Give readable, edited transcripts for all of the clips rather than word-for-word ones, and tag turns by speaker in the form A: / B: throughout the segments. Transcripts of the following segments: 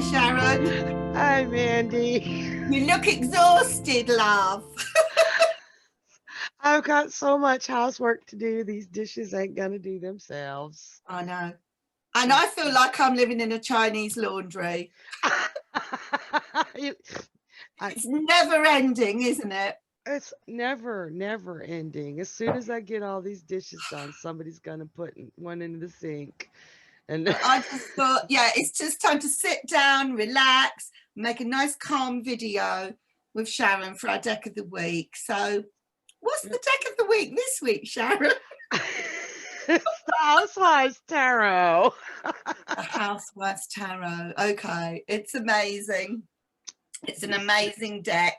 A: Hi, Sharon.
B: Hi, Mandy.
A: You look exhausted, love.
B: I've got so much housework to do. These dishes ain't gonna do themselves.
A: I know. And I feel like I'm living in a Chinese laundry.
B: You- I-
A: It's never ending, isn't it?
B: it's never ending. As soon as I get all these dishes done, somebody's gonna put one in the sink. And
A: And I just thought, yeah, it's just time to sit down, relax, make a nice calm video with Sharon for our deck of the week. So, what's the deck of the week this week, Sharon?
B: it's the Housewives Tarot.
A: The Housewives Tarot. Okay, it's amazing. It's an amazing deck.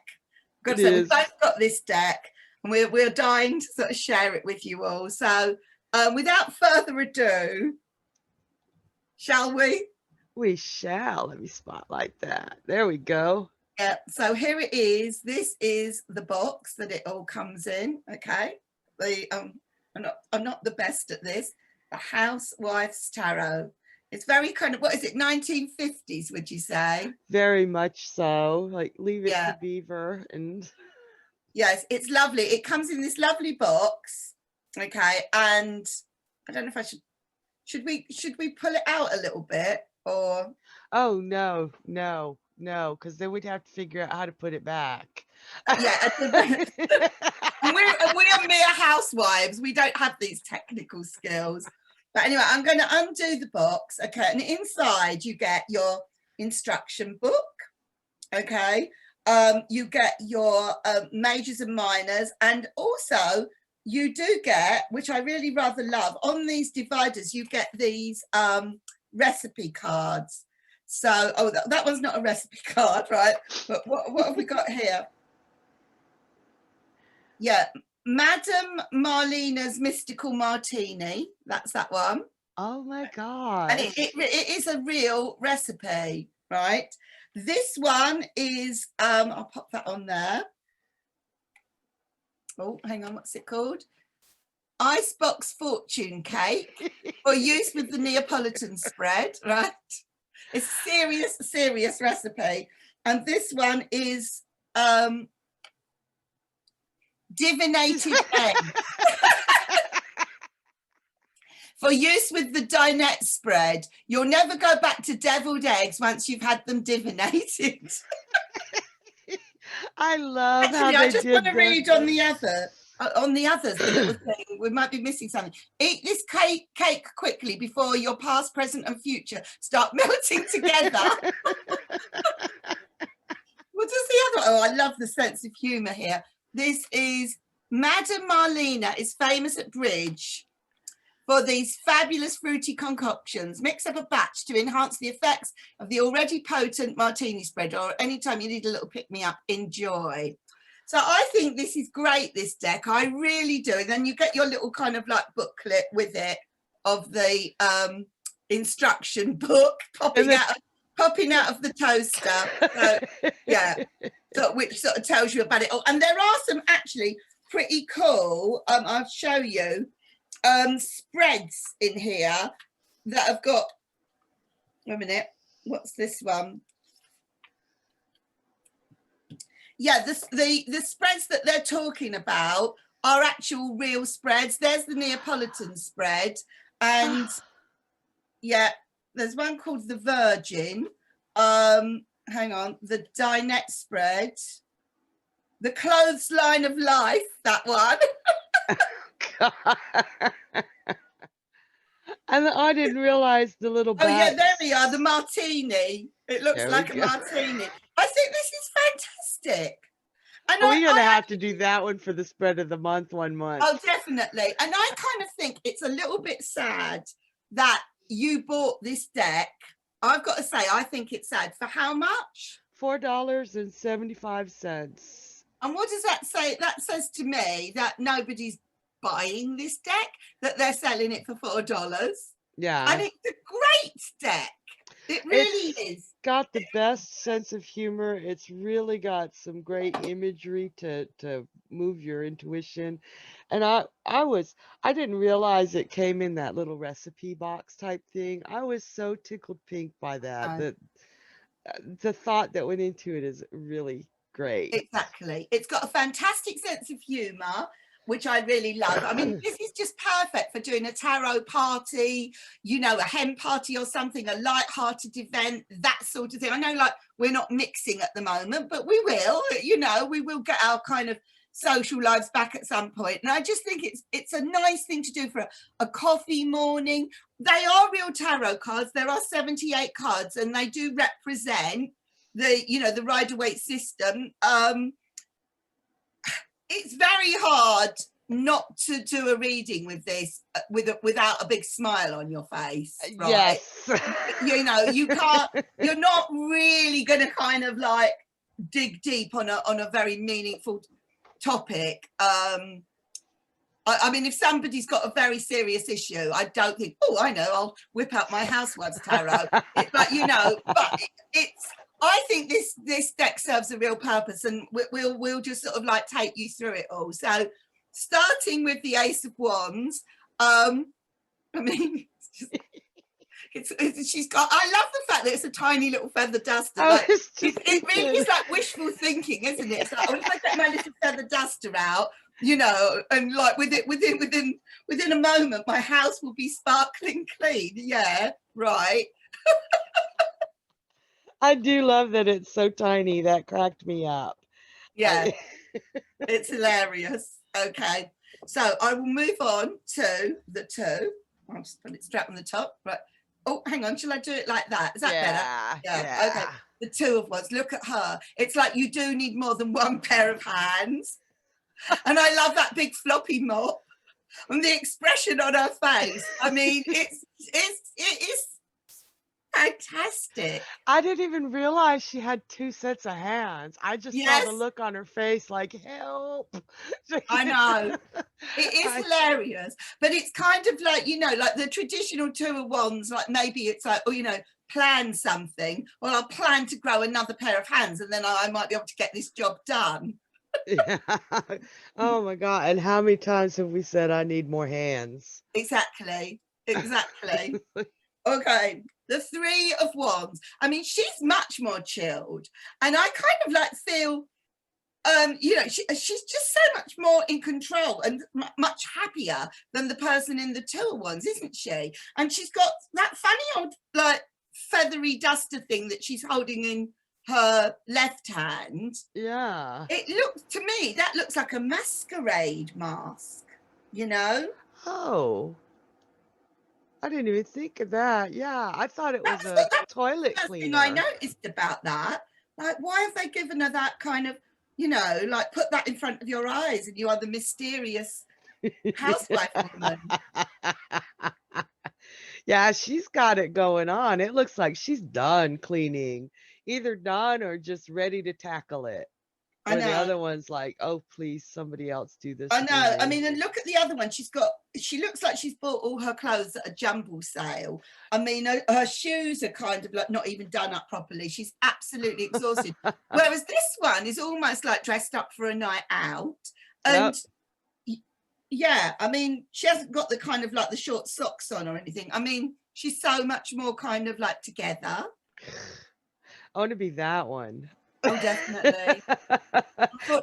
A: I've got
B: It
A: to say, we've
B: is.
A: both got this deck, and we're dying to sort of share it with you all. So, without further ado, shall we?
B: We shall. Let me spotlight that. There we go.
A: Yeah. So here it is. This is the box that it all comes in. Okay. I'm not the best at this. The Housewives Tarot. It's very kind of, what is it, 1950s, would you say?
B: Very much so. Like Leave It to
A: Yeah.
B: Beaver and
A: Yes, it's lovely. It comes in this lovely box. Okay. And I don't know if I should we pull it out a little bit, or
B: oh no, because then we'd have to figure out how to put it back.
A: yeah. And we're mere housewives. We don't have these technical skills. But anyway, I'm going to undo the box. Okay. And inside you get your instruction book. Okay. You get your majors and minors. And also you do get, which I really rather love, on these dividers, you get these recipe cards. So, oh, that one's not a recipe card, right? But what have we got here? Yeah, Madame Marlena's Mystical Martini. That's that one.
B: Oh my
A: And
B: gosh.
A: it is a real recipe, right? This one is, I'll pop that on there. Oh, hang on, what's it called? Icebox fortune cake for use with the Neapolitan spread, right? It's serious recipe. And this one is divinated egg for use with the dinette spread. You'll never go back to deviled eggs once you've had them divinated.
B: I love
A: Actually,
B: how
A: I
B: they
A: just want
B: did
A: to
B: that.
A: read on the others, the little thing. We might be missing something. Eat this cake quickly before your past, present, and future start melting together. What does the other? Oh, I love the sense of humour here. This is Madame Marlena is famous at bridge for these fabulous fruity concoctions. Mix up a batch to enhance the effects of the already potent martini spread, or anytime you need a little pick-me-up, enjoy. So I think this is great, this deck. I really do. And then you get your little kind of like booklet with it of the instruction book popping out of the toaster. So, yeah, so, which sort of tells you about it all. And there are some actually pretty cool, I'll show you, spreads in here that have got, wait a minute, what's this one? Yeah, the spreads that they're talking about are actual real spreads. There's the Neapolitan spread, and yeah, there's one called the Virgin. Hang on, the dinette spread, the clothesline of life, that one.
B: And I didn't realize the little
A: Oh yeah,
B: batch.
A: there we are, the martini. It looks
B: There we
A: like a
B: go.
A: martini. I think this is fantastic. And
B: We're gonna have to do that one for the spread of the month one month.
A: Oh, definitely. And I kind of think it's a little bit sad that you bought this deck. I've got to say, I think it's sad. For how much?
B: $4.75.
A: And what does that say? That says to me that nobody's buying this deck, that they're selling it for $4.
B: Yeah.
A: And it's a great deck. It really is.
B: Got the best sense of humor. It's really got some great imagery to move your intuition. And I didn't realize it came in that little recipe box type thing. I was so tickled pink by that. the thought that went into it is really great.
A: Exactly. It's got a fantastic sense of humor, which I really love. I mean, this is just perfect for doing a tarot party, you know, a hen party or something, a light-hearted event, that sort of thing. I know, like, we're not mixing at the moment, but we will, you know, we will get our kind of social lives back at some point. And I just think it's a nice thing to do for a coffee morning. They are real tarot cards. There are 78 cards, and they do represent the, you know, the Rider-Waite system. It's very hard not to do a reading with this without a big smile on your face, right?
B: Yes.
A: You know, you can't, you're not really going to kind of like dig deep on a very meaningful topic. I mean, if somebody's got a very serious issue, I don't think, oh, I know, I'll whip out my Housewives Tarot. But, you know, but it's, I think this deck serves a real purpose, and we'll just sort of like take you through it all. So starting with the Ace of Wands, I mean, she's got, I love the fact that it's a tiny little feather duster. Like, it really is like wishful thinking, isn't it? It's like, oh, if I get my little feather duster out, you know, and like within a moment, my house will be sparkling clean. Yeah, right.
B: I do love that it's so tiny. That cracked me up.
A: Yeah, it's hilarious. Okay, so I will move on to the two. I'll just put it straight on the top. Right. Oh, hang on. Shall I do it like that? Is that better? Yeah. Okay. The Two of Wands. Look at her. It's like you do need more than one pair of hands. And I love that big floppy mop and the expression on her face. I mean, it is fantastic.
B: I didn't even realize she had two sets of hands. I just saw the look on her face like, help.
A: I know. It is hilarious. But it's kind of like, you know, like the traditional Two of Wands, like maybe it's like, oh, you know, plan something. Well, I'll plan to grow another pair of hands and then I might be able to get this job done.
B: Yeah. Oh my God. And how many times have we said I need more hands?
A: Exactly. Exactly. Okay. The Three of Wands. I mean, she's much more chilled. And I kind of like feel, you know, she's just so much more in control and much happier than the person in the Two of Wands, isn't she? And she's got that funny old like feathery duster thing that she's holding in her left hand.
B: Yeah.
A: It looks, to me, that looks like a masquerade mask, you know?
B: Oh, I didn't even think of that. Yeah, I thought it was a toilet
A: First
B: cleaner.
A: thing I noticed about that. Like, why have they given her that kind of, you know, like put that in front of your eyes and you are the mysterious housewife woman.
B: Yeah, she's got it going on. It looks like she's done cleaning, either done or just ready to tackle it.
A: I
B: Where the
A: know.
B: other one's like, oh, please, somebody else do this.
A: I know. I
B: cleaning."
A: mean, and look at the other one. She looks like she's bought all her clothes at a jumble sale. I mean, her shoes are kind of like not even done up properly. She's absolutely exhausted. Whereas this one is almost like dressed up for a night out. And yeah, I mean, she hasn't got the kind of like the short socks on or anything. I mean, she's so much more kind of like together.
B: I want to be that one.
A: Oh, definitely.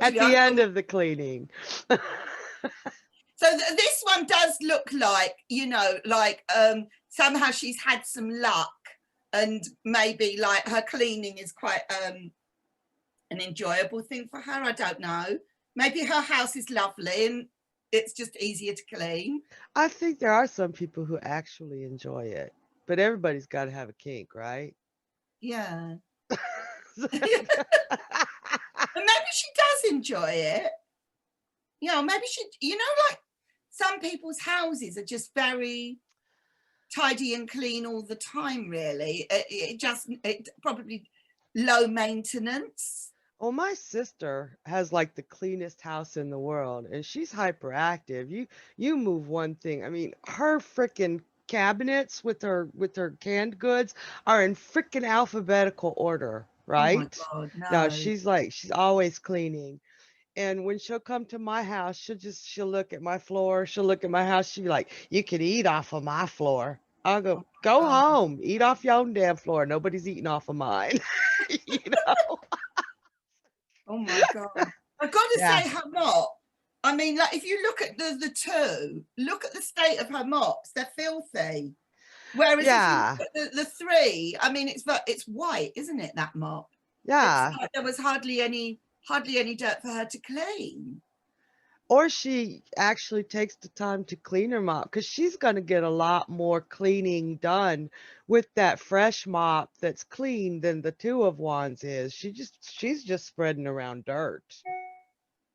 B: At the end of the cleaning.
A: So this one does look like, you know, like somehow she's had some luck and maybe like her cleaning is quite an enjoyable thing for her. I don't know. Maybe her house is lovely and it's just easier to clean.
B: I think there are some people who actually enjoy it, but everybody's got to have a kink, right?
A: Yeah. And maybe she does enjoy it. You know, maybe she, you know, like some people's houses are just very tidy and clean all the time, really. It probably low maintenance.
B: Well, my sister has like the cleanest house in the world, and she's hyperactive. You move one thing. I mean, her freaking cabinets with her canned goods are in freaking alphabetical order, right?
A: Oh my God, no.
B: Now she's always cleaning. And when she'll come to my house, she'll look at my floor, she'll look at my house, she'll be like, you can eat off of my floor. I'll go home, eat off your own damn floor. Nobody's eating off of mine. You know?
A: Oh my God. I've got to
B: Yeah.
A: say her mop. I mean, like if you look at the two, look at the state of her mops, they're filthy. Whereas if you
B: Yeah.
A: look at the three, I mean, it's white, isn't it, that mop? It's
B: Yeah.
A: like there was hardly any dirt for her to clean.
B: Or she actually takes the time to clean her mop, because she's going to get a lot more cleaning done with that fresh mop that's clean than the Two of Wands is. She's just spreading around dirt.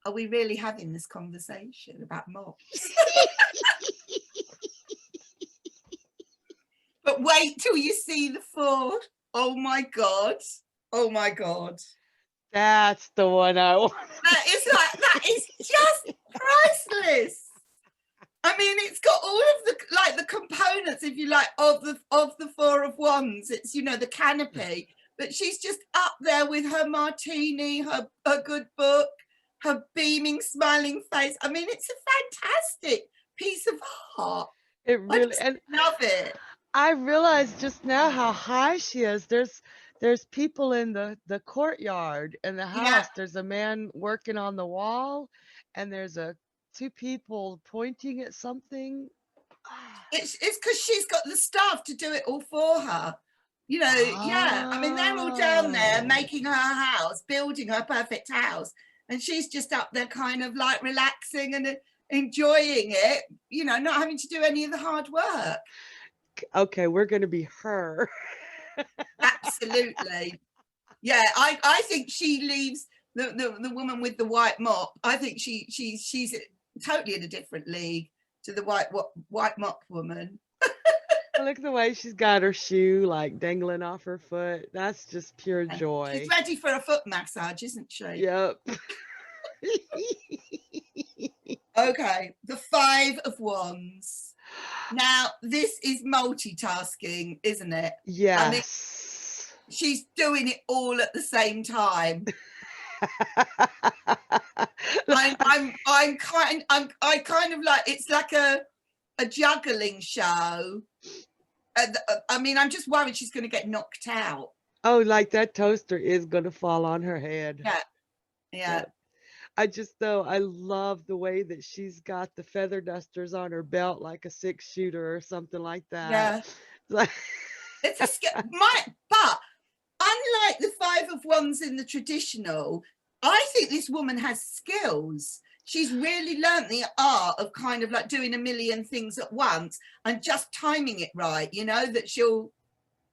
A: Are we really having this conversation about mops? But wait till you see the four. Oh my God. Oh my God.
B: That's the one I want.
A: That is just priceless. I mean, it's got all of the components, if you like, of the Four of Wands. It's, you know, the canopy, but she's just up there with her martini, her good book, her beaming, smiling face. I mean, it's a fantastic piece of art.
B: It
A: I
B: really,
A: just
B: and
A: love it.
B: I realized just now how high she is. There's people in the courtyard in the
A: Yeah,
B: house. There's a man working on the wall, and there's two people pointing at something.
A: it's because she's got the staff to do it all for her. You know, yeah. I mean, they're all down there
B: Oh.
A: making her house, building her perfect house, and she's just up there kind of like relaxing and enjoying it, you know, not having to do any of the hard work.
B: Okay, we're gonna be her.
A: Absolutely. Yeah, I think she leaves the woman with the white mop. I think she's totally in a different league to the white mop woman.
B: Look at the way she's got her shoe like dangling off her foot. That's just pure
A: And she's
B: joy.
A: ready for a foot massage, isn't she?
B: Yep.
A: Okay, the Five of Wands. Now, this is multitasking, isn't it? I mean,
B: Yes.
A: she's doing it all at the same time. I kind of like, it's like a juggling show. I mean, I'm just worried she's going to get knocked out.
B: Oh, like that toaster is gonna fall on her head.
A: Yeah, yeah.
B: Yep. I just though I love the way that she's got the feather dusters on her belt like a 6-shooter or something like that.
A: Yeah.
B: Like,
A: It's but unlike the Five of Wands in the traditional, I think this woman has skills. She's really learnt the art of kind of like doing a million things at once and just timing it right, you know, that she'll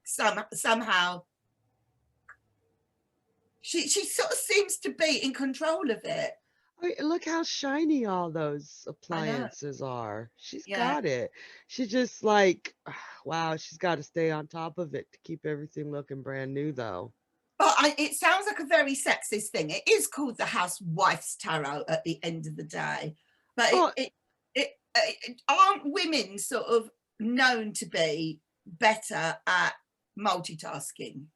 A: somehow she sort of seems to be in control of it.
B: look how shiny all those
A: I know.
B: appliances are. She's
A: Yeah.
B: got it. She just like, wow, she's got to stay on top of it to keep everything looking brand new though.
A: But it sounds like a very sexist thing. It is called the Housewives Tarot at the end of the day. But
B: Oh,
A: aren't women sort of known to be better at multitasking?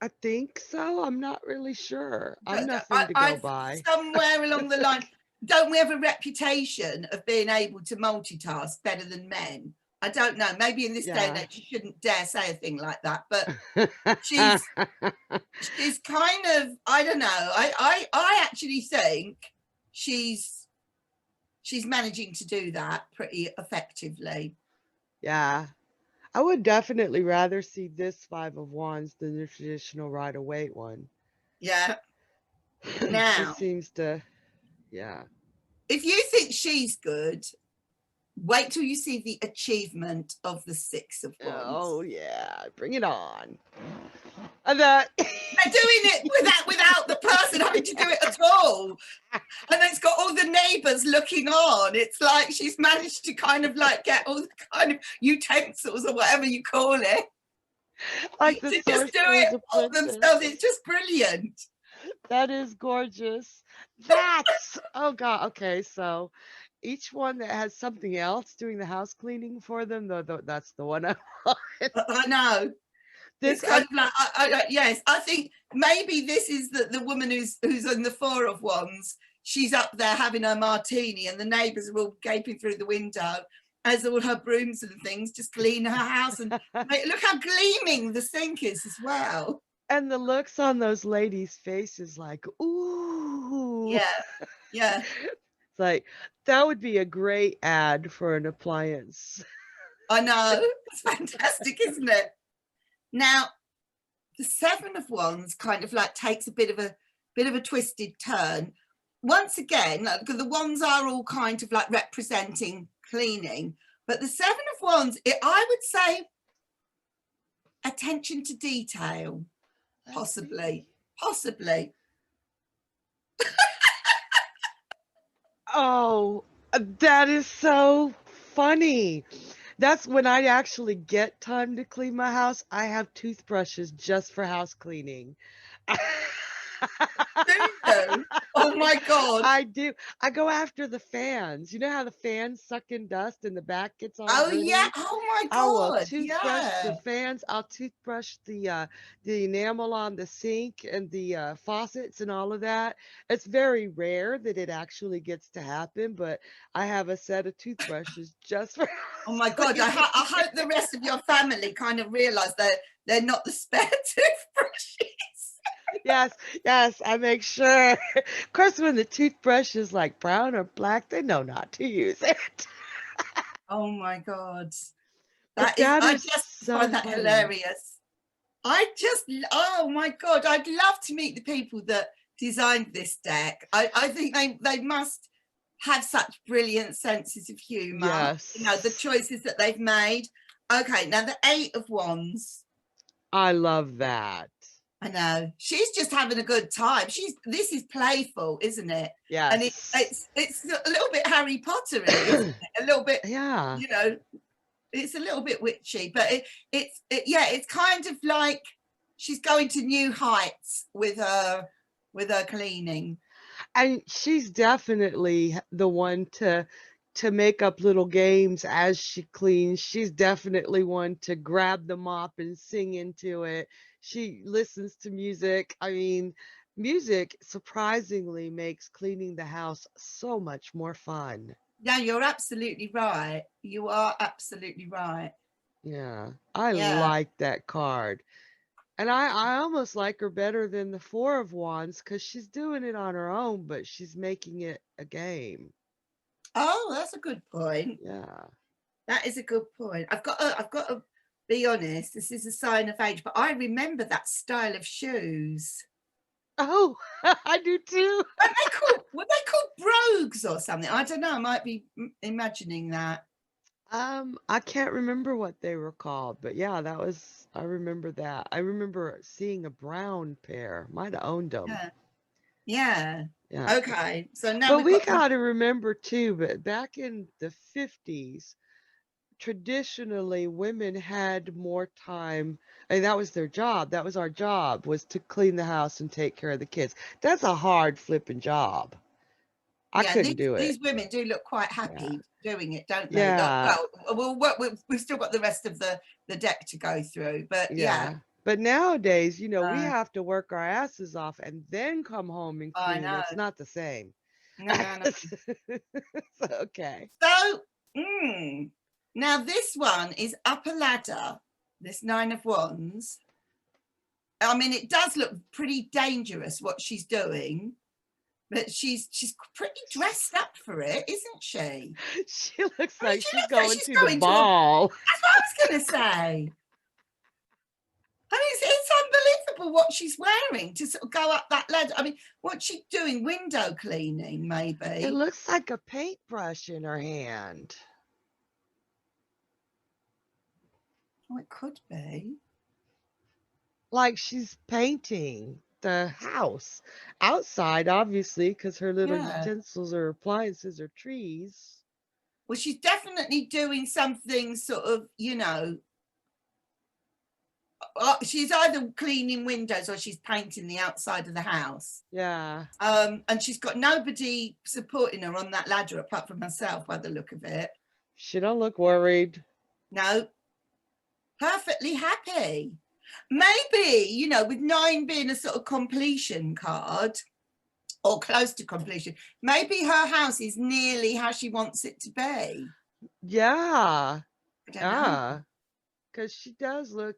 B: I think so. I'm not really sure. I'm
A: But
B: nothing to go by.
A: somewhere along the line, don't we have a reputation of being able to multitask better than men? I don't know. Maybe in this day and
B: Yeah.
A: age, you shouldn't dare say a thing like that. But she's kind of, I don't know. I actually think she's managing to do that pretty effectively.
B: Yeah. I would definitely rather see this Five of Wands than the traditional Rider-Waite one.
A: Yeah.
B: She
A: Now,
B: seems to, yeah.
A: if you think she's good, wait till you see the achievement of the Six of Wands.
B: Oh yeah, bring it on. And that
A: They're doing it without the person having to do it at all. And it's got all the neighbours looking on. It's like she's managed to kind of like get all the kind of utensils or whatever you call it.
B: like the
A: To just do
B: sorcerer's
A: it all
B: apprentice.
A: themselves. It's just brilliant.
B: That is gorgeous. That's oh god. Okay, so each one that has something else doing the house cleaning for them, that's the one I want.
A: I know. It's
B: This
A: kind of like, yes, I think maybe this is the woman who's in the Four of Wands. She's up there having her martini and the neighbours are all gaping through the window. as all her brooms and things just clean her house. And look how gleaming the sink is as well.
B: And the looks on those ladies' faces like, ooh.
A: Yeah, yeah.
B: It's like, that would be a great ad for an appliance.
A: I know. It's fantastic, isn't it? Now, the Seven of Wands kind of like takes a bit of a twisted turn. Once again, the wands are all kind of like representing cleaning, but the Seven of Wands, I would say attention to detail, possibly.
B: Oh, that is so funny. That's when I actually get time to clean my house. I have toothbrushes just for house cleaning.
A: Do you? Oh my God.
B: I do. I go after the fans. You know how the fans suck in dust and the back gets all
A: Oh
B: dirty?
A: yeah. Oh my
B: I will
A: God.
B: toothbrush the
A: Yeah.
B: fans. I'll toothbrush the enamel on the sink and the faucets and all of that. It's very rare that it actually gets to happen, but I have a set of toothbrushes just for
A: Oh my God. I hope the rest of your family kind of realize that they're not the spare toothbrushes.
B: Yes, I make sure. Of course, when the toothbrush is like brown or black, they know not to use it.
A: Oh my God.
B: But
A: I
B: is
A: just
B: so
A: find that
B: funny.
A: hilarious. Oh my God, I'd love to meet the people that designed this deck. I think they must have such brilliant senses of humor.
B: Yes.
A: You know, the choices that they've made. Okay, now the Eight of Wands.
B: I love that.
A: I know. She's just having a good time. This is playful, isn't it?
B: Yes.
A: And it's a little bit Harry Potter-y, isn't it? A little bit,
B: yeah.
A: you know, it's a little bit witchy, but it's kind of like she's going to new heights with her cleaning.
B: And she's definitely the one to make up little games as she cleans. She's definitely one to grab the mop and sing into it. She listens to music. I mean, music surprisingly makes cleaning the house so much more fun.
A: Yeah, you're absolutely right. You are absolutely right.
B: Yeah, I
A: Yeah.
B: like that card. And I almost like her better than the Four of Wands because she's doing it on her own, but she's making it a game.
A: Oh, that's a good point.
B: Yeah.
A: That is a good point. I've got to be honest. This is a sign of age, but I remember that style of shoes.
B: Oh, I do too.
A: Were they called brogues or something? I don't know. I might be imagining that.
B: I can't remember what they were called, but yeah, I remember that. I remember seeing a brown pair. Might have owned them.
A: Yeah.
B: Yeah.
A: Okay. So now
B: But we got to remember too, but back in the 50s, traditionally women had more time. And that was their job. That was our job, was to clean the house and take care of the kids. That's a hard flipping job. I couldn't do it.
A: These women do look quite happy doing it, don't they?
B: Yeah.
A: Well, we've still got the rest of the deck to go through, but yeah.
B: But nowadays, you know, we have to work our asses off and then come home and clean. It's not the same.
A: No.
B: Okay.
A: So, now this one is up a ladder, this Nine of Wands. I mean, it does look pretty dangerous what she's doing, but she's pretty dressed up for it, isn't she?
B: She looks like she's going to the ball.
A: That's what I was going to say. I mean, it's unbelievable what she's wearing to sort of go up that ladder. I mean, what's she doing? Window cleaning, maybe?
B: It looks like a paintbrush in her hand.
A: Oh, it could be.
B: Like she's painting the house. Outside, obviously, because her little utensils or appliances are trees.
A: Well, she's definitely doing something sort of, you know, she's either cleaning windows or she's painting the outside of the house.
B: Yeah.
A: And she's got nobody supporting her on that ladder apart from herself by the look of it.
B: She don't look worried.
A: No. Perfectly happy. Maybe, you know, with 9 being a sort of completion card or close to completion, maybe her house is nearly how she wants it to be.
B: Yeah.
A: I don't know.
B: Yeah. Because she does look,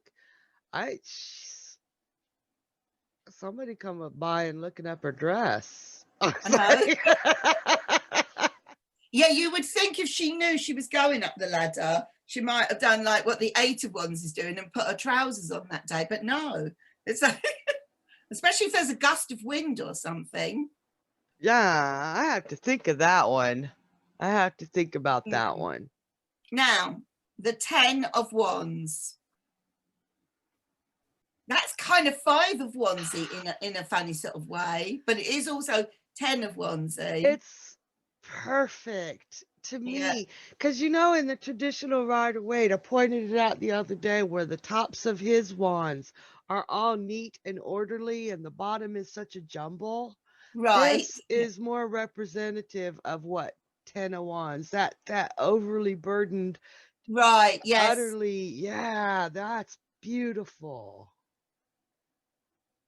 B: somebody come up by and looking up her dress. I
A: I
B: was
A: know.
B: like,
A: Yeah, you would think if she knew she was going up the ladder, she might have done like what the Eight of Wands is doing and put her trousers on that day. But no, it's like, especially if there's a gust of wind or something.
B: yeah, I have to think of that one. I have to think about that one.
A: Now, the 10 of Wands. That's kind of 5 of Wandsy in a funny sort of way, but it is also 10 of Wandsy.
B: It's perfect to me because in the traditional Rider-Waite, I pointed it out the other day where the tops of his wands are all neat and orderly and the bottom is such a jumble.
A: Right.
B: This is more representative of what 10 of Wands, that overly burdened,
A: right, yes,
B: utterly, yeah, that's beautiful.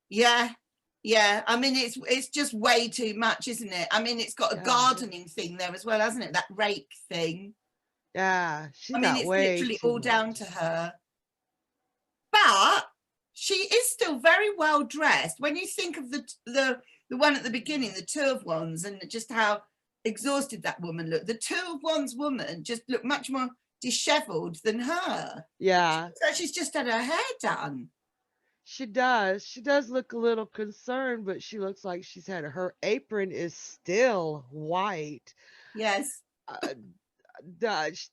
A: Yeah. I mean, it's just way too much, isn't it? I mean, it's got a gardening thing there as well, hasn't it? That rake thing.
B: Yeah, she's
A: I mean,
B: got
A: it's
B: way
A: literally
B: too
A: all down
B: much.
A: to her. But she is still very well dressed. When you think of the one at the beginning, the 2 of Wands, and just how exhausted that woman looked. The 2 of Wands woman just looked much more disheveled than her.
B: Yeah.
A: So she's just had her hair done.
B: She does. She does look a little concerned, but she looks like she's had her apron is still white.
A: Yes.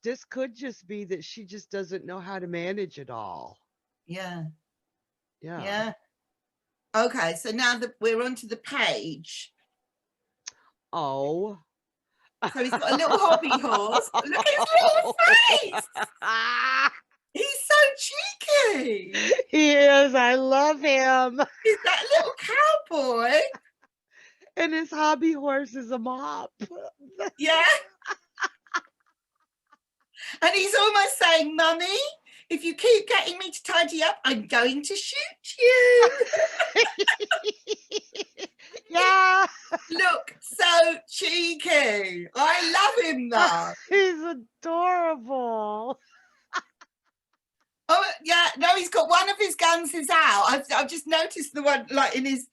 B: This could just be that she just doesn't know how to manage it all.
A: Yeah.
B: Yeah.
A: Okay, so now that we're onto the page.
B: Oh.
A: So he's got a little hobby horse. Look at his little face. He's so cheeky.
B: He is. I love him.
A: He's that little cowboy.
B: And his hobby horse is a mop.
A: Yeah. And he's almost saying, Mummy, if you keep getting me to tidy up, I'm going to shoot you.
B: Yeah.
A: Look, so cheeky. I love him though.
B: He's adorable.
A: Oh, yeah. No, he's got one of his guns is out. I've just noticed the one like in his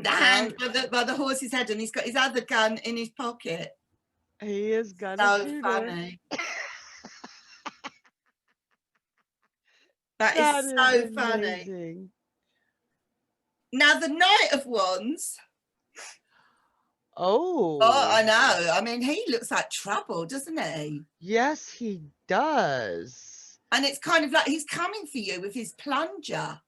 A: hand by the horse's head, and he's got his other gun in his pocket.
B: He is gonna
A: So
B: shoot
A: funny.
B: her.
A: That is so funny. Now the Knight of Wands.
B: Oh,
A: I know. I mean, he looks like trouble, doesn't he?
B: Yes, he does.
A: And it's kind of like he's coming for you with his plunger.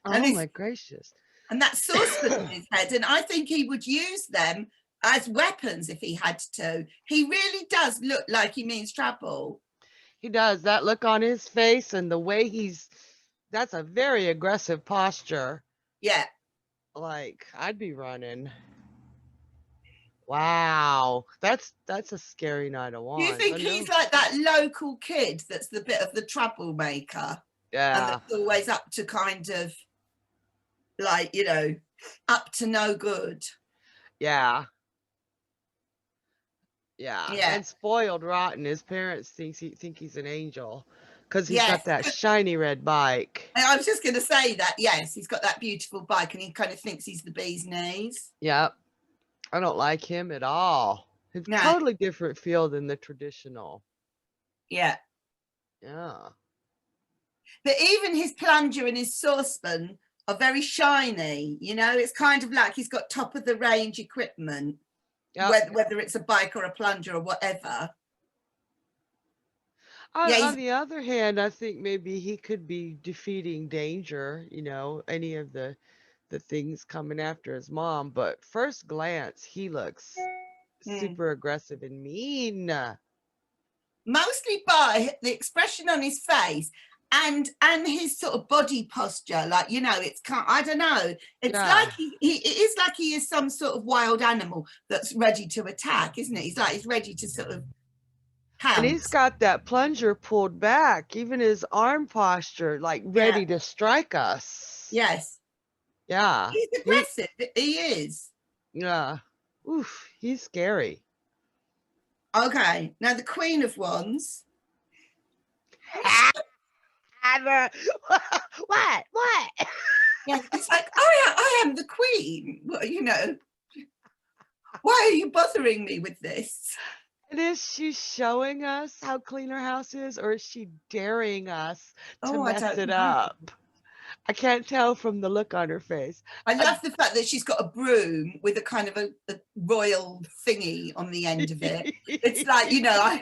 B: Oh my gracious.
A: And that saucepan on his head. And I think he would use them as weapons if he had to. He really does look like he means trouble.
B: He does. That look on his face and the way that's a very aggressive posture.
A: Yeah.
B: Like, I'd be running. Wow. That's a scary Knight of Wands.
A: Do you think he's like that local kid that's the bit of the troublemaker?
B: Yeah.
A: And that's always up to kind of like, up to no good.
B: Yeah. And spoiled rotten. His parents think he's an angel because he's got that shiny red bike.
A: I was just going to say that. Yes, he's got that beautiful bike, and he kind of thinks he's the bee's knees.
B: Yep. I don't like him at all. It's totally different feel than the traditional.
A: Yeah.
B: Yeah.
A: But even his plunger and his saucepan are very shiny. It's kind of like he's got top of the range equipment. Yep. Whether it's a bike or a plunger or whatever.
B: On the other hand, I think maybe he could be defeating danger, any of the things coming after his mom. But first glance, he looks super aggressive and mean.
A: Mostly by the expression on his face and his sort of body posture, like it's I don't know, it's like it is like he is some sort of wild animal that's ready to attack, isn't it? He's ready to sort of pounce.
B: And he's got that plunger pulled back, even his arm posture, like ready to strike us.
A: Yes.
B: Yeah.
A: He's aggressive. He is.
B: Yeah. Oof, he's scary.
A: Okay, now the Queen of Wands.
B: What?
A: Yeah, it's like, I am the Queen. Well, you know, why are you bothering me with this?
B: And is she showing us how clean her house is, or is she daring us to
A: Oh, I
B: mess
A: don't
B: it
A: know.
B: up? I can't tell from the look on her face.
A: I love the fact that she's got a broom with a kind of a royal thingy on the end of it. It's like, you know,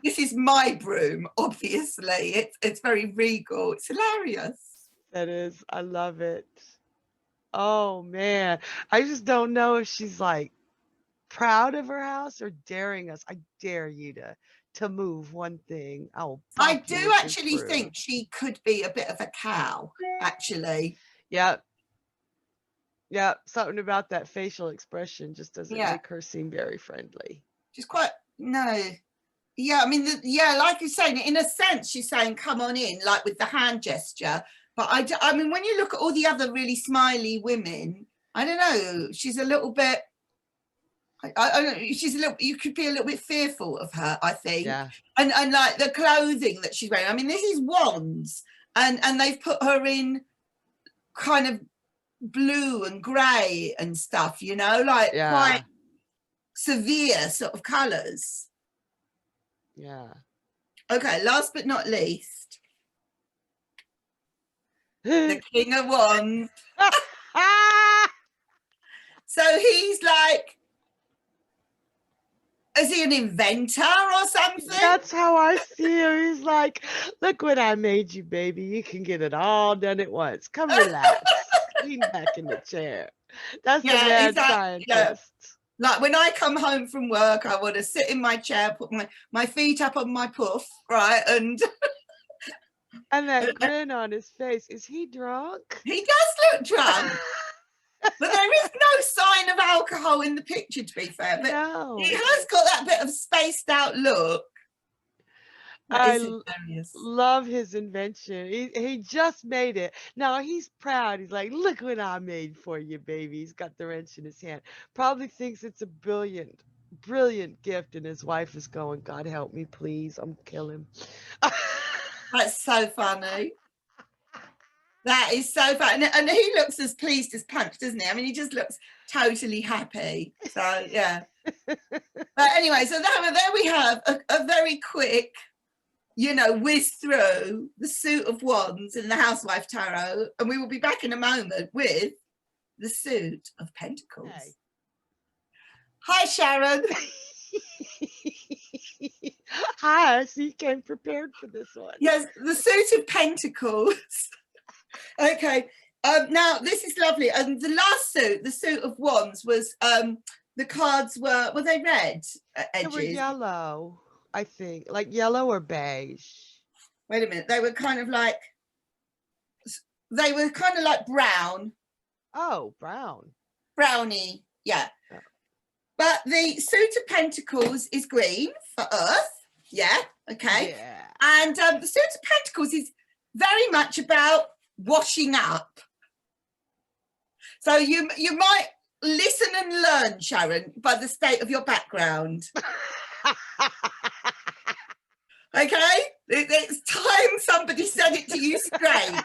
A: this is my broom, obviously. It's very regal. It's hilarious.
B: That is, I love it. Oh man, I just don't know if she's like proud of her house or daring us. I dare you to move one thing. I'll
A: I
B: pop you
A: do
B: with this
A: actually
B: broom.
A: think she could be a bit of a cow, actually.
B: Yep. Yep. Something about that facial expression just doesn't
A: Yeah,
B: make her seem very friendly.
A: she's quite, no. Yeah, I mean, yeah, like you're saying, in a sense, she's saying, come on in, like with the hand gesture. But I mean, when you look at all the other really smiley women, I don't know, she's a little bit, I don't know, she's a little, you could be a little bit fearful of her, I think.
B: Yeah.
A: And like the clothing that she's wearing, I mean, this is Wands, and they've put her in kind of blue and grey and stuff, you know, like quite severe sort of colours.
B: Yeah.
A: Okay, last but not least, the King of Wands. So he's like, is he an inventor or something?
B: That's how I see him. He's like, look what I made you, baby. You can get it all done at once. Come relax. Lean back in the chair. That's the mad
A: exactly,
B: scientist.
A: Like when I come home from work, I want to sit in my chair, put my feet up on my puff, right? And
B: that grin on his face. Is he drunk?
A: He does look drunk. But there is no sign of alcohol in the picture, to be fair. But
B: no.
A: He has got that bit of spaced out look.
B: I love his invention. He just made it. Now he's proud. He's like, look what I made for you, baby. He's got the wrench in his hand. Probably thinks it's a brilliant gift. And his wife is going, God help me, please. I'm killing him.
A: That's so funny. That is so fun. And he looks as pleased as punch, doesn't he? I mean, he just looks totally happy. So, yeah. But anyway, so there we have a very quick, you know, whiz through the suit of Wands in the Housewives Tarot. And we will be back in a moment with the suit of Pentacles. Hey. Hi, Sharon.
B: Hi, so you came prepared for this one.
A: Yes, the suit of Pentacles. Okay, now this is lovely. And the last suit, the suit of Wands, was the cards were they red edges?
B: They were yellow, I think, like yellow or beige.
A: Wait a minute, they were kind of like brown.
B: Oh, brown.
A: Brownie, yeah. Oh. But the suit of Pentacles is green for Earth. Yeah, okay.
B: Yeah.
A: And the suit of Pentacles is very much about washing up. So you might listen and learn, Sharon, by the state of your background. Okay, it's time somebody said it to you straight.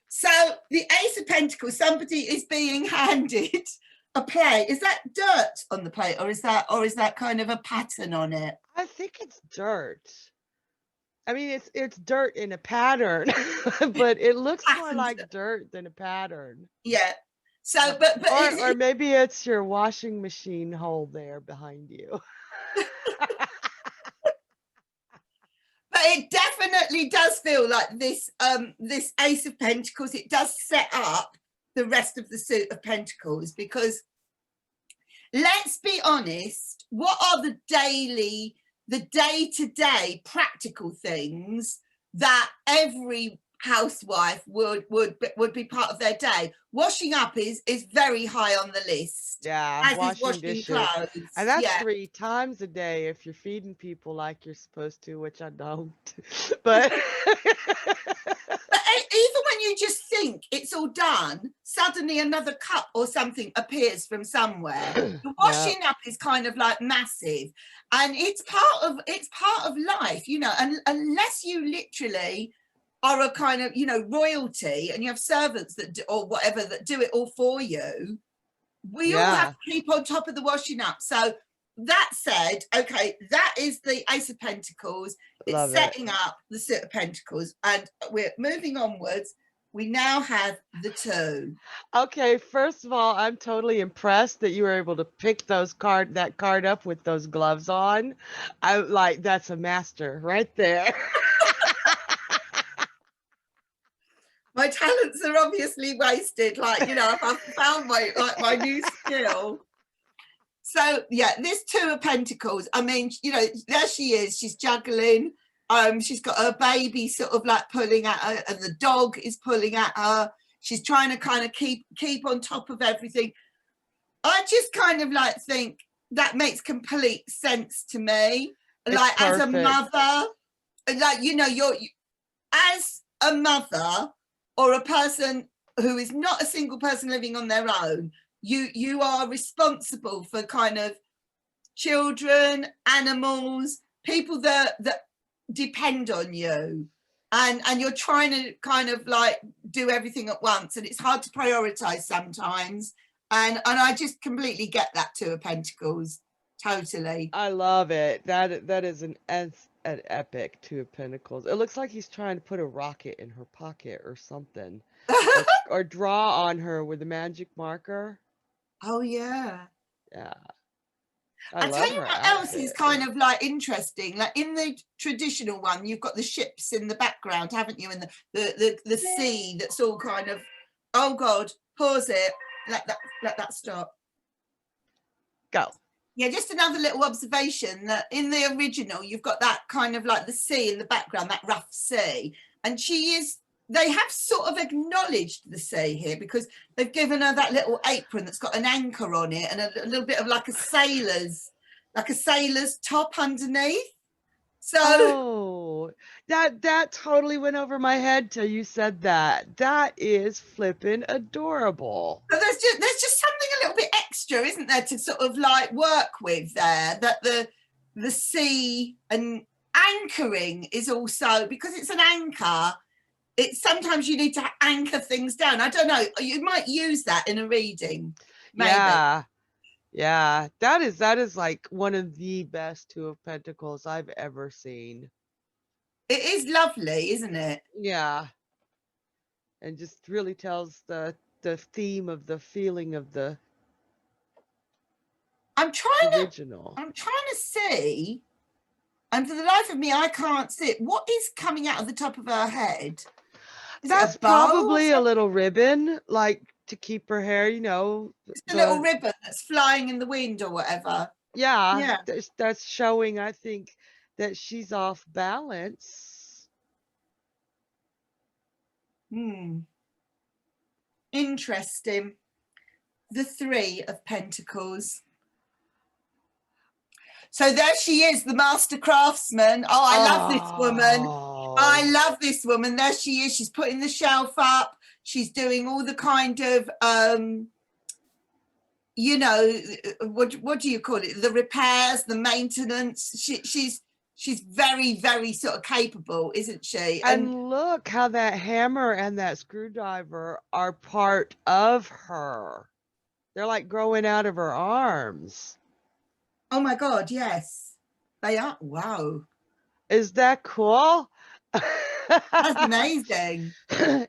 A: So the Ace of Pentacles, somebody is being handed a plate. Is that dirt on the plate, or is that kind of a pattern on it?
B: I think it's dirt. I mean, it's dirt in a pattern, but it looks more like dirt than a pattern.
A: Yeah. So, but
B: or maybe it's your washing machine hole there behind you.
A: But it definitely does feel like this this Ace of Pentacles. It does set up the rest of the suit of Pentacles, because let's be honest, what are the day-to-day practical things that every housewife would be part of their day? Washing up is very high on the list.
B: Yeah,
A: washing
B: dishes.
A: Clothes.
B: And that's 3 times a day if you're feeding people like you're supposed to, which I don't. But
A: even when when you just think it's all done, suddenly another cup or something appears from somewhere. The washing up is kind of like massive, and it's part of life, you know, and unless you literally are a kind of, you know, royalty and you have servants that do, or whatever, that do it all for you, we all have to keep on top of the washing up. So that said, okay, that is the Ace of Pentacles. It's setting up the Suit of Pentacles, and we're moving onwards. We now have the 2.
B: Okay, first of all, I'm totally impressed that you were able to pick that card up with those gloves on. I like, that's a master right there.
A: My talents are obviously wasted. Like, you know, I've found my new skill. So yeah, this 2 of Pentacles, I mean, you know, there she is, she's juggling. She's got her baby sort of like pulling at her, and the dog is pulling at her. She's trying to kind of keep on top of everything. I just kind of like think that makes complete sense to me.
B: It's
A: like
B: perfect.
A: As a mother, like, you know, you're as a mother or a person who is not a single person living on their own, you are responsible for kind of children, animals, people that depend on you, and you're trying to kind of like do everything at once, and it's hard to prioritize sometimes, and I just completely get that 2 of Pentacles, totally.
B: I love it. That is an epic 2 of Pentacles. It looks like he's trying to put a rocket in her pocket or something, or draw on her with a magic marker.
A: Oh yeah.
B: Yeah.
A: I'll tell you what else is kind of like interesting. Like in the traditional one, you've got the ships in the background, haven't you? And the sea that's all kind of, oh God, pause it. Let that stop.
B: Go.
A: Yeah, just another little observation that in the original, you've got that kind of like the sea in the background, that rough sea. And they have sort of acknowledged the sea here, because they've given her that little apron that's got an anchor on it, and a little bit of like a sailor's top underneath. So
B: that totally went over my head till you said that. That is flippin' adorable.
A: But there's just something a little bit extra, isn't there, to sort of like work with there, that the sea and anchoring is also, because it's an anchor, it's sometimes you need to anchor things down. I don't know, you might use that in a reading, maybe.
B: Yeah, that is like one of the best 2 of Pentacles I've ever seen.
A: It is lovely, isn't it?
B: Yeah. And just really tells the theme of the feeling of the original.
A: I'm trying to see, and for the life of me, I can't see it. What is coming out of the top of her head?
B: That's probably a little ribbon, like to keep her hair, you know.
A: Just a little ribbon that's flying in the wind or whatever.
B: Yeah. That's showing, I think, that she's off balance.
A: Interesting. The 3 of Pentacles. So there she is, the master craftsman. Oh, I love this woman. I love this woman. There she is. She's putting the shelf up. She's doing all the kind of, you know, what do you call it? The repairs, the maintenance. She's very, very sort of capable, isn't she?
B: And look how that hammer and that screwdriver are part of her. They're like growing out of her arms.
A: Oh my God, yes. They are. Wow.
B: Is that cool?
A: That's amazing.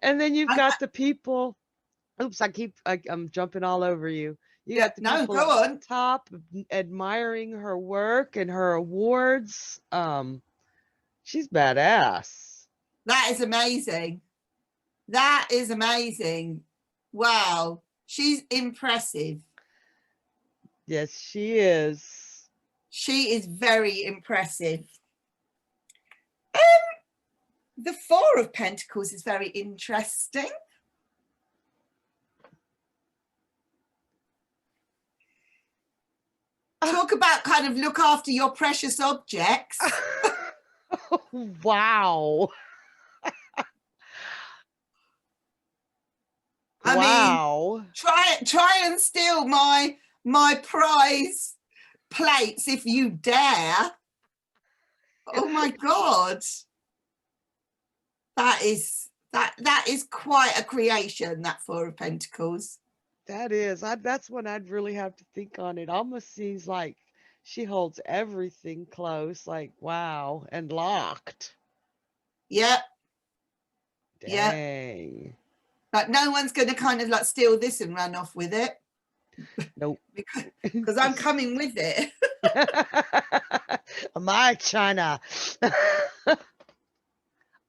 B: And then you've got the people. Oops, I'm jumping all over you. You got the people
A: go on
B: top admiring her work and her awards. She's badass.
A: That is amazing. That is amazing. Wow. She's impressive.
B: Yes, she is.
A: She is very impressive. The 4 of Pentacles is very interesting. Talk about kind of look after your precious objects.
B: Wow.
A: I mean,
B: Wow.
A: try and steal my prize plates if you dare. Oh my God. That is quite a creation, that Four of Pentacles.
B: That is. That's when I'd really have to think on it. Almost seems like she holds everything close, like wow, and locked.
A: Yep. Yep.
B: Dang.
A: Like no one's going to kind of like steal this and run off with it.
B: Nope.
A: Because I'm coming with it.
B: My China.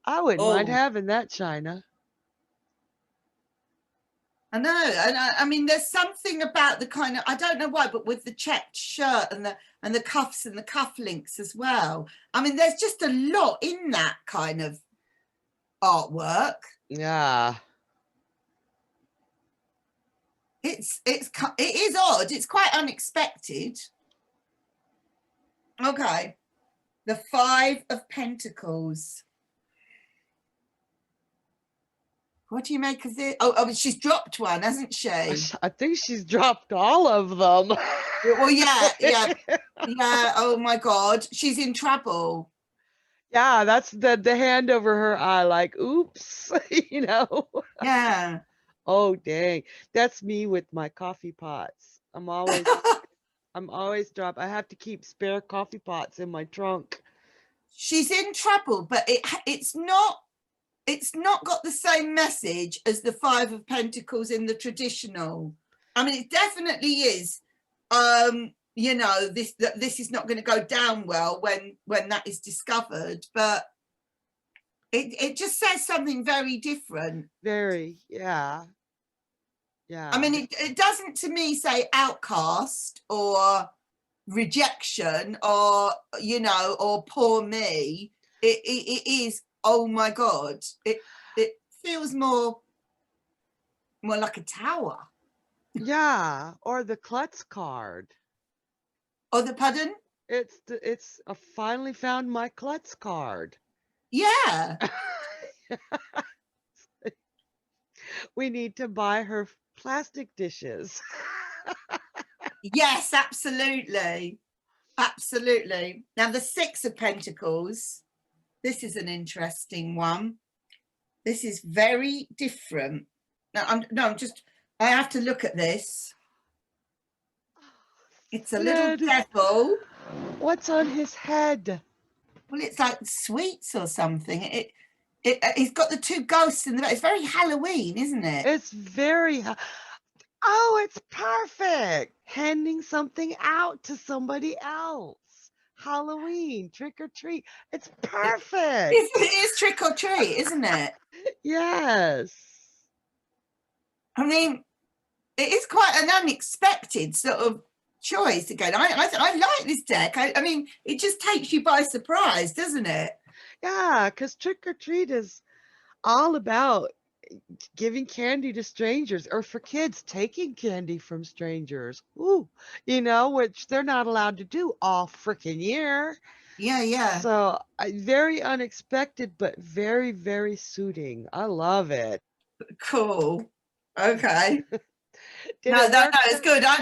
B: I wouldn't mind
A: Oh,
B: having that China.
A: I know. And I mean, there's something about the kind of, I don't know why, but with the checked shirt and the cuffs and the cufflinks as well. I mean, there's just a lot in that kind of artwork.
B: Yeah.
A: It is odd. It's quite unexpected. Okay. The Five of Pentacles. What do you make of this? Oh, she's dropped one, hasn't she?
B: I think she's dropped all of them.
A: Well, yeah. Oh my God, she's in trouble.
B: Yeah, that's the hand over her eye, like, oops, you know.
A: Yeah.
B: Oh dang. That's me with my coffee pots. I'm always I have to keep spare coffee pots in my trunk.
A: She's in trouble, but it's not got the same message as the Five of Pentacles in the traditional. I mean, it definitely is. You know, this is not going to go down well when that is discovered, but it just says something very different.
B: Very, yeah. Yeah.
A: I mean, it doesn't to me say outcast or rejection or, you know, or poor me. It is, oh my God, it feels more like a tower.
B: Yeah, or the klutz card.
A: Oh, the pardon?
B: It's a finally found my klutz card.
A: Yeah.
B: We need to buy her plastic dishes.
A: Yes, absolutely. Absolutely. Now, the Six of Pentacles, this is an interesting one. This is very different. Now, I have to look at this. It's a little devil.
B: What's on his head?
A: Well, it's like sweets or something. He's got the two ghosts in the back. It's very Halloween, isn't it?
B: It's very, oh, it's perfect. Handing something out to somebody else. Halloween, trick or treat. It's perfect.
A: It is trick or treat, isn't it?
B: Yes.
A: I mean, it is quite an unexpected sort of choice again. I like this deck. I mean, it just takes you by surprise, doesn't it?
B: Yeah, because trick or treat is all about giving candy to strangers, or for kids taking candy from strangers. Ooh, you know, which they're not allowed to do all freaking year.
A: Yeah.
B: So very unexpected, but very, very suiting. I love it.
A: Cool. Okay.
B: Did
A: No,
B: it work?
A: it's good. I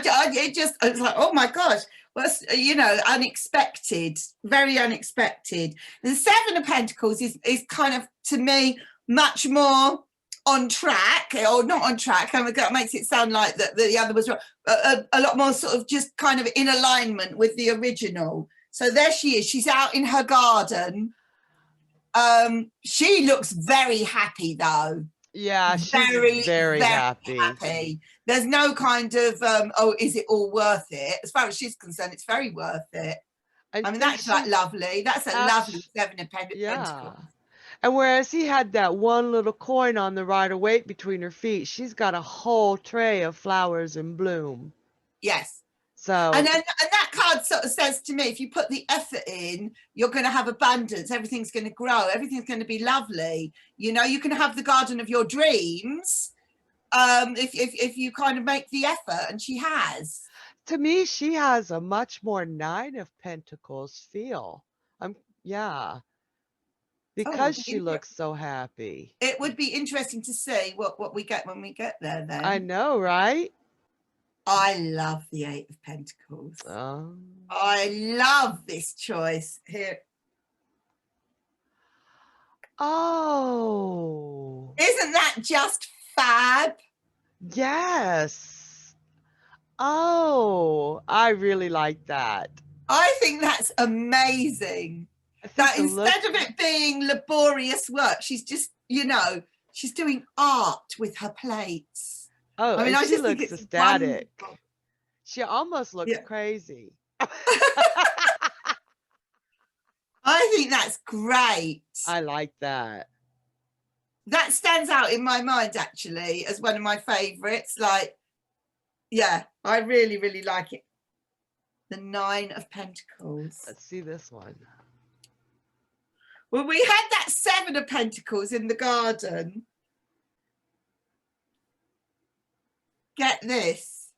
A: was like, oh my gosh, what's, you know, unexpected, very unexpected. The Seven of Pentacles is kind of, to me, much more on track, or not on track. That makes it sound like that the other was wrong. A lot more sort of just kind of in alignment with the original. So there she is. She's out in her garden. She looks very happy though.
B: Yeah, she's very happy.
A: There's no kind of oh, is it all worth it? As far as she's concerned, it's very worth it. I mean, that's like lovely. That's a lovely Seven of Pentacles.
B: Yeah. And whereas he had that one little coin on the Rider-Waite between her feet, she's got a whole tray of flowers in bloom.
A: Yes.
B: So
A: and that card sort of says to me, if you put the effort in, you're going to have abundance. Everything's going to grow. Everything's going to be lovely. You know, you can have the garden of your dreams if you kind of make the effort, and she has.
B: To me, she has a much more Nine of Pentacles feel. Yeah.
A: Oh,
B: because she looks so happy.
A: it would be interesting to see what we get when we get there then.
B: I know, right?
A: I love the Eight of Pentacles. I love this choice here.
B: Oh,
A: Isn't that just fab?
B: yes. Oh, I really like that.
A: I think that's amazing. That instead of it being laborious work, she's just, you know, she's doing art with her plates.
B: Oh,
A: I mean,
B: and
A: I
B: she
A: just think
B: looks
A: it's
B: ecstatic.
A: wonderful.
B: She almost looks
A: Yeah.
B: crazy.
A: I think that's great.
B: I like that.
A: That stands out in my mind, actually, as one of my favorites. Like, yeah, I really, really like it. The Nine of Pentacles.
B: Let's see this one.
A: Well, we had that Seven of Pentacles in the garden. Get this.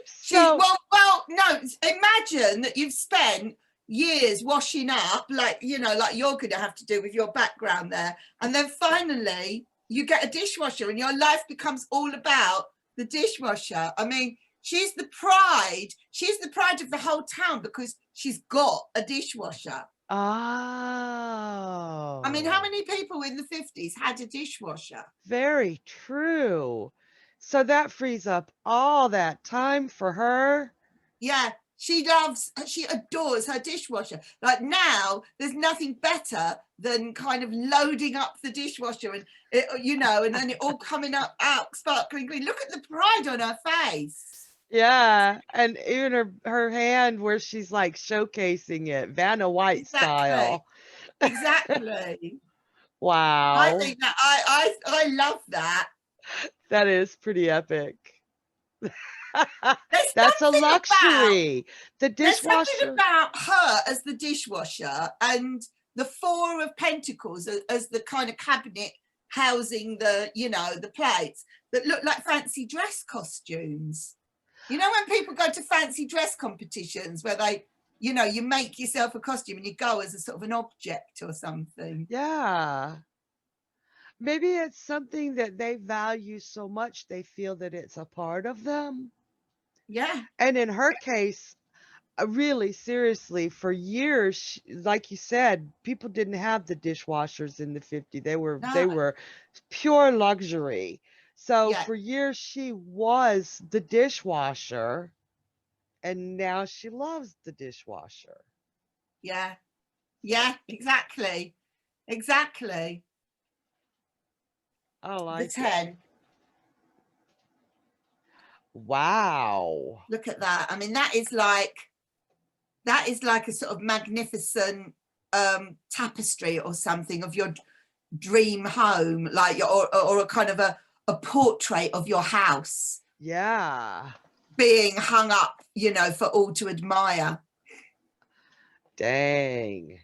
B: So,
A: well, no, imagine that you've spent years washing up, like, you know, like you're going to have to do with your background there. And then finally you get a dishwasher and your life becomes all about the dishwasher. I mean, she's the pride of the whole town because she's got a dishwasher.
B: oh.
A: I mean, how many people in the 50s had a dishwasher?
B: Very true. So that frees up all that time for her.
A: Yeah, she adores her dishwasher. Like now, there's nothing better than kind of loading up the dishwasher and it, you know, and then it all coming out sparkling green. Look at the pride on her face.
B: Yeah, and even her hand where she's like showcasing it, Vanna White style.
A: Exactly.
B: Wow.
A: I think that I love that.
B: That is pretty epic. That's a luxury. The dishwasher.
A: There's something about her as the dishwasher and the Four of Pentacles as the kind of cabinet housing the, you know, the plates that look like fancy dress costumes. You know, when people go to fancy dress competitions where they, you know, you make yourself a costume and you go as a sort of an object or something.
B: Yeah. Maybe it's something that they value so much they feel that it's a part of them.
A: Yeah.
B: And in her case, really seriously, for years, like you said, people didn't have the dishwashers in the 50s. They were pure luxury. So for years she was the dishwasher, and now she loves the dishwasher.
A: Yeah, exactly.
B: I like
A: the 10.
B: Wow.
A: Look at that. I mean, that is like a sort of magnificent tapestry or something of your dream home, like or a kind of a portrait of your house.
B: Yeah.
A: Being hung up, you know, for all to admire.
B: Dang.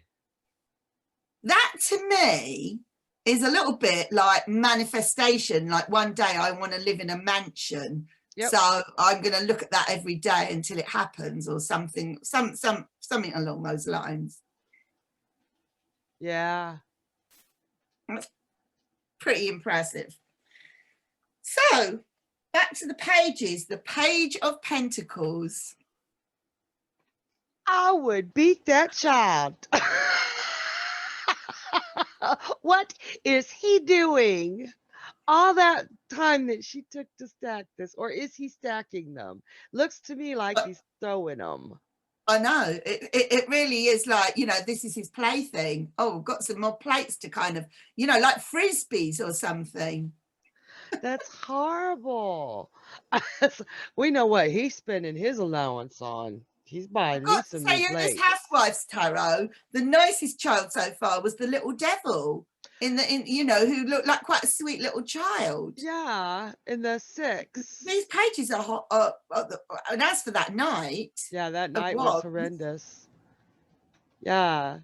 A: That to me is a little bit like manifestation. Like one day I want to live in a mansion. Yep. So I'm going to look at that every day until it happens or something, something along those lines.
B: Yeah.
A: That's pretty impressive. So back to the pages, the Page of Pentacles.
B: I would beat that child. What is he doing? All that time that she took to stack this, or is he stacking them? Looks to me like he's throwing them.
A: I know it really is like, you know, this is his plaything. Oh, we've got some more plates to kind of, you know, like frisbees or something.
B: That's horrible. We know what he's spending his allowance on. He's buying me some new plates.
A: This Housewives Tarot, the nicest child so far was the little devil in you know, who looked like quite a sweet little child.
B: Yeah, in the 6.
A: These pages are hot, and as for that night,
B: yeah, that night was horrendous. Yeah,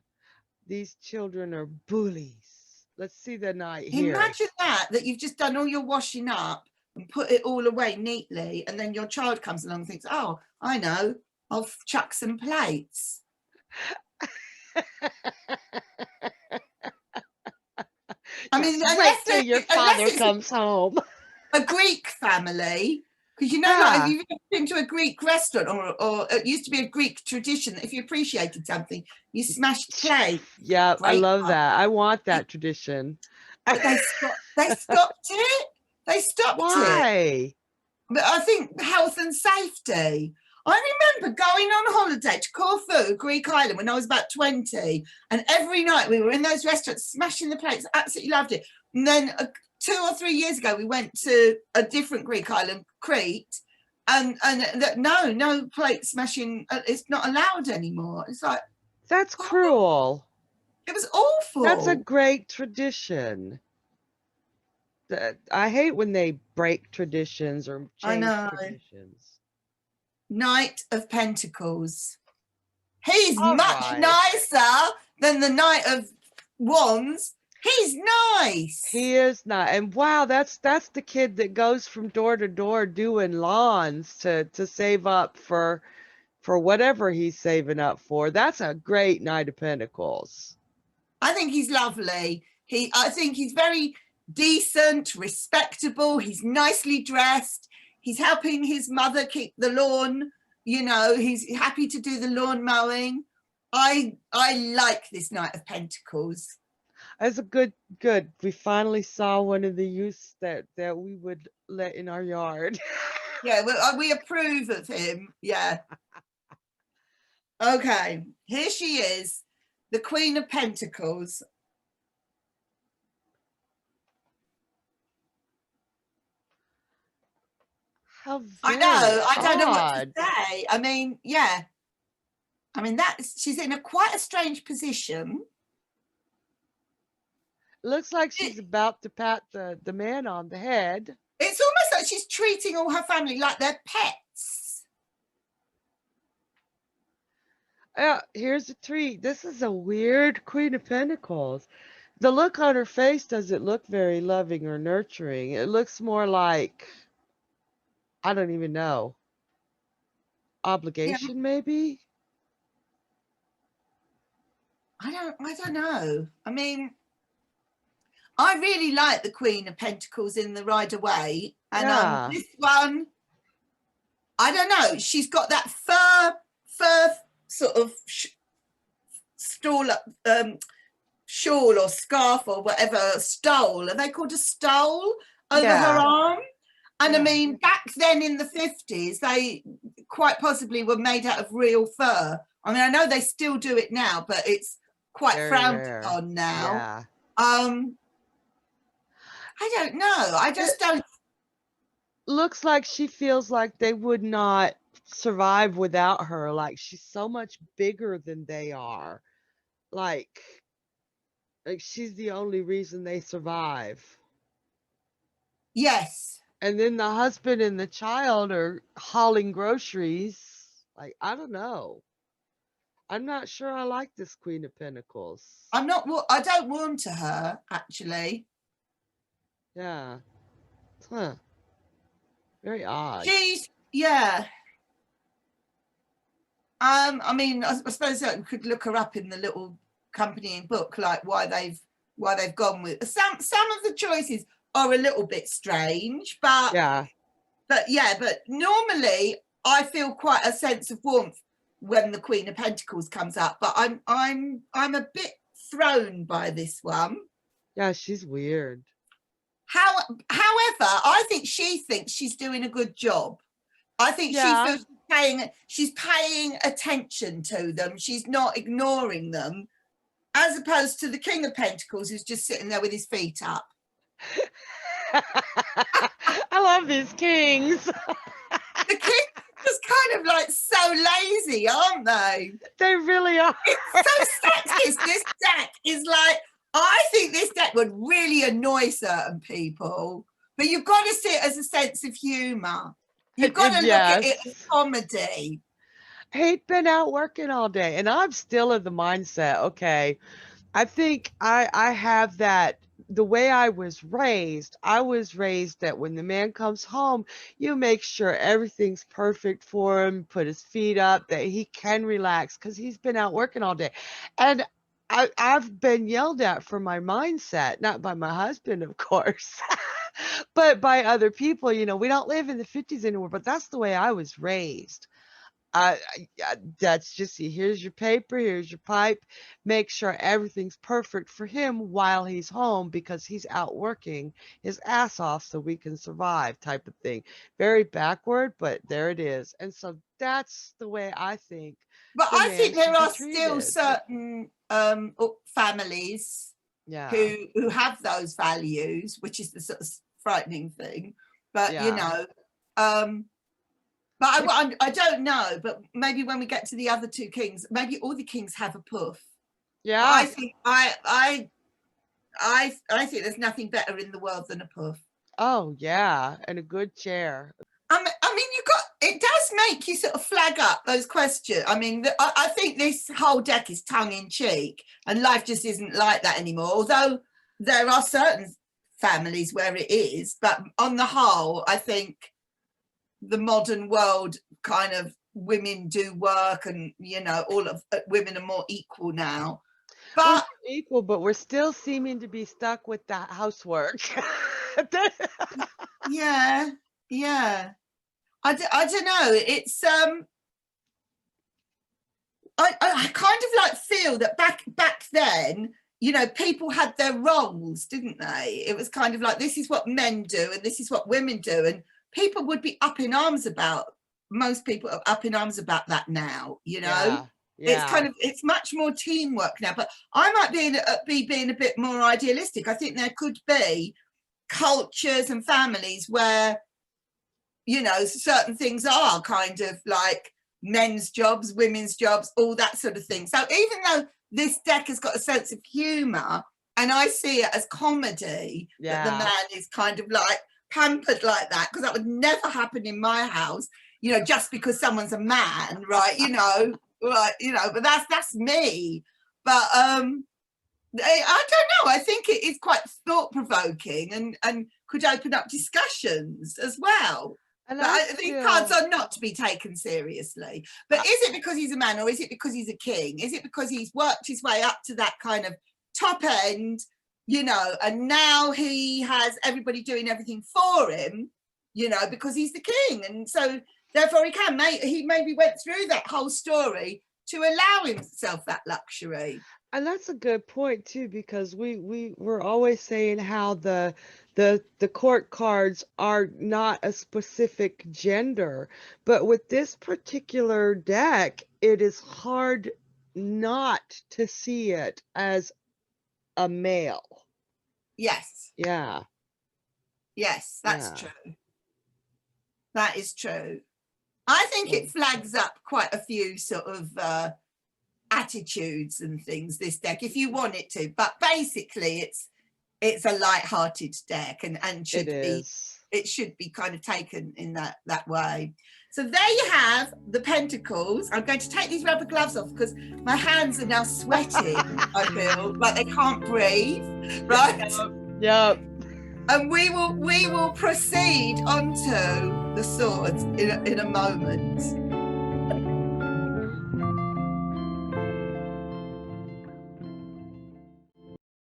B: these children are bullies. Let's see the night here.
A: Imagine that you've just done all your washing up and put it all away neatly, and then your child comes along and thinks, oh, I know, I'll chuck some plates. I mean,
B: Just wait till your father comes home.
A: A Greek family, because you know,
B: Yeah.
A: like if you've been to a Greek restaurant, or it used to be a Greek tradition that if you appreciated something, you smashed plate.
B: Yeah, I
A: Great
B: love
A: fun.
B: that. I want that tradition.
A: But they stopped it. They stopped it.
B: Why?
A: But I think health and safety. I remember going on holiday to Corfu, Greek island, when I was about 20, and every night we were in those restaurants smashing the plates. Absolutely loved it. And then 2 or 3 years ago, we went to a different Greek island, Crete, and no plate smashing. It's not allowed anymore. It's like,
B: that's cruel.
A: It was awful.
B: That's a great tradition. I hate when they break traditions or change traditions.
A: Knight of Pentacles. He's much nicer than the Knight of Wands. He's nice.
B: He is not. And wow, that's the kid that goes from door to door doing lawns to save up for whatever he's saving up for. That's a great Knight of Pentacles.
A: I think he's lovely. I think he's very decent, respectable. He's nicely dressed. He's helping his mother keep the lawn. You know, he's happy to do the lawn mowing. I like this Knight of Pentacles.
B: That's a good. We finally saw one of the youths that we would let in our yard.
A: Yeah, we approve of him. Yeah. Okay, here she is, the Queen of Pentacles.
B: I know.
A: I don't know what to say. I mean, yeah. I mean, she's in quite a strange position.
B: Looks like she's about to pat the man on the head.
A: It's almost like she's treating all her family like they're pets.
B: Here's a treat. This is a weird Queen of Pentacles. The look on her face doesn't look very loving or nurturing. It looks more like, I don't even know, obligation, maybe?
A: I don't know. I mean, I really like the Queen of Pentacles in the Rider-Waite. And this one, I don't know. She's got that fur sort of shawl or scarf or whatever, stole. Are they called a stole over her arm? And I mean, back then in the 50s, they quite possibly were made out of real fur. I mean, I know they still do it now, but it's quite frowned upon now. I don't know. I just don't.
B: Looks like she feels like they would not survive without her. Like she's so much bigger than they are. Like she's the only reason they survive.
A: Yes.
B: And then the husband and the child are hauling groceries. Like, I don't know. I'm not sure I like this Queen of Pentacles.
A: I don't warm to her, actually.
B: Yeah. Huh. Very odd.
A: Yeah. I mean, I suppose that we could look her up in the little accompanying book, like why they've gone with some of the choices are a little bit strange, but but normally I feel quite a sense of warmth when the Queen of Pentacles comes up, but I'm a bit thrown by this one.
B: Yeah, she's weird.
A: However, I think she thinks she's doing a good job. I think she feels she's paying attention to them. She's not ignoring them, as opposed to the King of Pentacles, who's just sitting there with his feet up.
B: I love these kings.
A: The kings are just kind of like so lazy, aren't they?
B: They really are.
A: It's so sexist. This deck is like, I think this deck would really annoy certain people, but you've got to see it as a sense of humour. You've got to look at it as comedy.
B: He'd been out working all day, and I'm still in the mindset, okay, I think I have that the way I was raised that when the man comes home, you make sure everything's perfect for him, put his feet up, that he can relax because he's been out working all day. And I've been yelled at for my mindset, not by my husband, of course, but by other people. You know, we don't live in the 50s anymore, but that's the way I was raised. That's just, here's your paper, here's your pipe. Make sure everything's perfect for him while he's home because he's out working his ass off so we can survive, type of thing. Very backward, but there it is. And so that's the way I think.
A: But
B: the
A: I
B: man
A: think there
B: should be
A: are still
B: treated.
A: certain families
B: Yeah.
A: who have those values, which is the sort of frightening thing. But you
B: Yeah.
A: know, but I don't know. But maybe when we get to the other two kings, maybe all the kings have a puff.
B: Yeah.
A: But I think I think there's nothing better in the world than a puff.
B: Oh yeah, and a good chair.
A: I mean, it does make you sort of flag up those questions. I mean, I think this whole deck is tongue in cheek, and life just isn't like that anymore. Although there are certain families where it is, but on the whole, I think the modern world kind of women do work, and you know, all of women are more equal now. But
B: we're equal, but we're still seeming to be stuck with the housework.
A: yeah. I don't know. It's I kind of like feel that back then, you know, people had their roles, didn't they? It was kind of like, this is what men do and this is what women do, and people would be up in arms about. Most people are up in arms about that now, you know.
B: Yeah.
A: It's kind of, it's much more teamwork now. But I might be being a bit more idealistic. I think there could be cultures and families where, you know, certain things are kind of like men's jobs, women's jobs, all that sort of thing. So even though this deck has got a sense of humor, and I see it as comedy, that the man is kind of like pampered like that, because that would never happen in my house, you know, just because someone's a man, right? You know, right? You know, but that's me. But I don't know. I think it is quite thought-provoking and could open up discussions as well. And but I think cards are not to be taken seriously. But is it because he's a man, or is it because he's a king? Is it because he's worked his way up to that kind of top end, you know, and now he has everybody doing everything for him, you know, because he's the king, and so therefore he maybe went through that whole story to allow himself that luxury.
B: And that's a good point too, because we're always saying how the court cards are not a specific gender, but with this particular deck, it is hard not to see it as a male.
A: Yes.
B: Yeah.
A: Yes, that's true. That is true. I think it flags up quite a few sort of attitudes and things, this deck, if you want it to, but basically it's a light-hearted deck, and it should be kind of taken in that way. So there you have the Pentacles. I'm going to take these rubber gloves off because my hands are now sweating. I feel like they can't breathe, right?
B: Yep.
A: And we will proceed onto the swords in a moment.